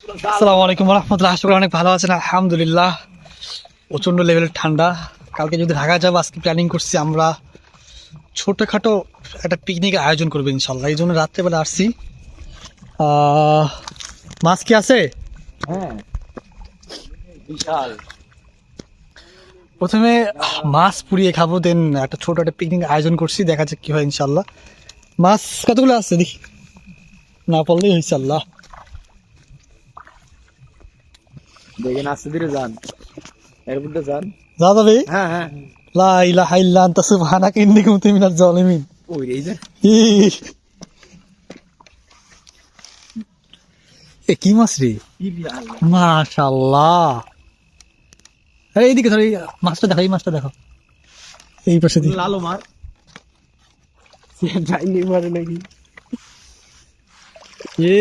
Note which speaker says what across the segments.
Speaker 1: আসসালামু আলাইকুম রহমতুল্লাহ। আশা করি অনেক ভালো আছেন। আলহামদুলিল্লাহ, প্রচণ্ড লেভেলের ঠান্ডা। কালকে যদি ঢাকা যাবো, আজকে প্ল্যানিং করছি আমরা ছোটোখাটো একটা পিকনিকের আয়োজন করবো ইনশাল্লাহ। এই জন্য রাত্রেবেলা আসছি। মাছ কি আছে?
Speaker 2: হ্যাঁ, বিশাল।
Speaker 1: প্রথমে মাছ পুড়িয়ে খাবো, দেন একটা ছোট একটা পিকনিক আয়োজন করছি, দেখা যাক কি হয় ইনশাল্লাহ। মাছ কতগুলো আছে দেখি, না পড়লেই হয়েছে। আল্লাহ
Speaker 2: দেখেন, আস্তে ধীরে যান, এর মধ্যে যান।
Speaker 1: যা যাবে।
Speaker 2: হ্যাঁ হ্যাঁ,
Speaker 1: লা ইলাহা ইল্লা আনতা সুবহানাকা ইন্নী কুনতু মিনাজ জালিমিন।
Speaker 2: ওই এই যে
Speaker 1: এ কি মাছ রে, মাশাআল্লাহ। এইদিকে ধর, এই মাছটা দেখো, এই মাছটা দেখো, এই পাশে দিয়ে।
Speaker 2: লালো মার যাইনি মারে নাকি?
Speaker 1: এ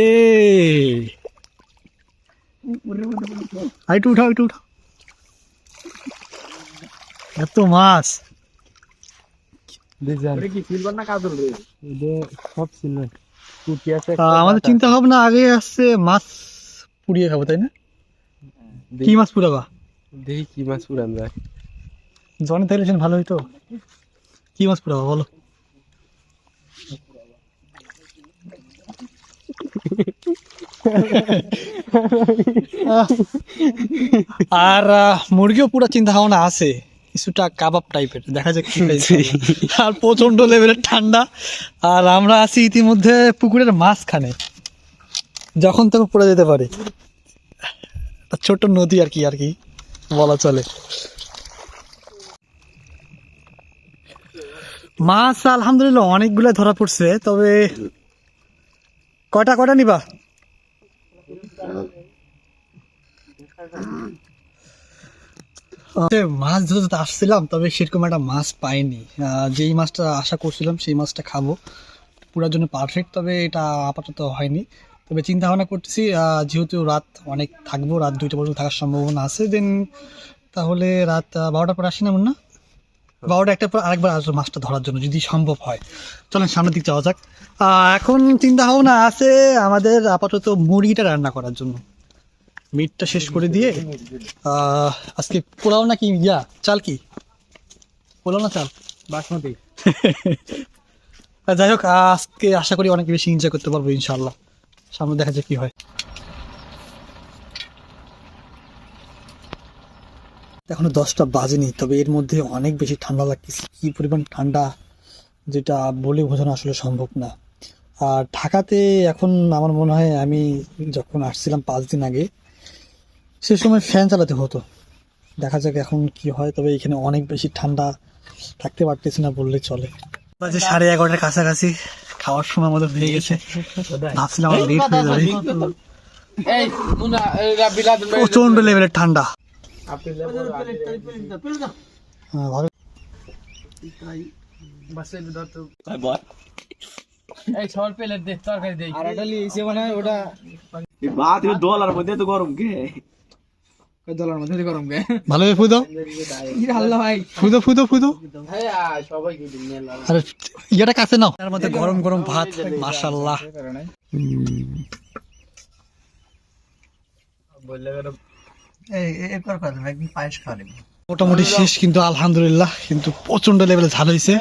Speaker 1: একটু উঠাও, একটু উঠাও, এত মাছ।
Speaker 2: ওরে কি সিলভার না কাজল রে? এটা সব সিলভার। কুটি আছে
Speaker 1: আমাদের চিন্তা ভাবনা আগে আসছে মাছ পুড়িয়ে খাবো, তাই না? কি মাছ পুড়াবা?
Speaker 2: দেখি কি মাছ পুরান যায়।
Speaker 1: জনে তাইলে ভালো হইতো। কি মাছ পুড়াবা বলো? আর মুরগিও পুরো চিন্তা ভাবনা আছে, কিছুটা কাবাব টাইপের, দেখা যাক কি হয়। আর প্রচন্ড লেভেলের ঠান্ডা, আর আমরা আছি ইতিমধ্যে পুকুরের মাঝখানে, যখন তখন পড়ে যেতে পারে। ছোট্ট নদী আর কি বলা চলে। মাছ আলহামদুলিল্লাহ অনেকগুলো ধরা পড়ছে, তবে কটা নিবা? মাছ ধরতে আসছিলাম, তবে সেরকম একটা মাছ পাইনি। যেই মাছটা আশা করছিলাম সেই মাছটা খাবো, পুরার জন্য পারফেক্ট, তবে এটা আপাতত হয়নি। তবে চিন্তা ভাবনা করতেছি, যেহেতু রাত অনেক থাকবো, রাত 2টা পর্যন্ত থাকার সম্ভাবনা আছে, দেন তাহলে রাত 12টার পর আসি না, না 12টা 1টার পর আরেকবার আসবো মাছটা ধরার জন্য, যদি সম্ভব হয়। চলেন সামনের দিক যাওয়া যাক। এখন চিন্তা ভাবনা আছে আমাদের আপাতত মুরগিটা রান্না করার জন্য। মিটটা শেষ করে দিয়ে আজকে পোলাও নাকি চাল, কি পোলাও না চাল,
Speaker 2: বাসমতি।
Speaker 1: যাই হোক, আজকে আশা করি অনেক বেশি এনজয় করতে পারবো ইনশাল্লাহ। সামনে দেখা যাক কি হয়। এখনো 10টা বাজেনি, তবে এর মধ্যে অনেক বেশি ঠান্ডা লাগতেছে। কি পরিমাণ ঠান্ডা, যেটা বলে বোঝানো আসলে সম্ভব না। আর ঢাকাতে এখন আমার মনে হয়, আমি যখন আসছিলাম 5 দিন আগে, সে সময় ফ্যান চালাতে হতো। দেখা যাক এখন কি হয়, তবে এখানে অনেক বেশি ঠান্ডা, থাকতে পারতেছি না বললে চলে। বাজে 11:30টার কাছাকাছি, খাওয়ার সময় আমাদের হয়ে গেছে। ভাবছিলাম আমার লেট হয়ে যাবে, প্রচন্ড লেভেলের ঠান্ডা। ভালো।
Speaker 2: ডলার মধ্যে তো গরম কে?
Speaker 1: ভালোভাবে ফুদো, ফুদো। আরে ইয়েটা কাছে নাও, তার মধ্যে গরম গরম ভাত, মাশাআল্লাহ। মোটামুটি শেষ, কিন্তু আলহামদুলিল্লাহ, কিন্তু প্রচন্ড লেভেলে ঝাল হয়েছে।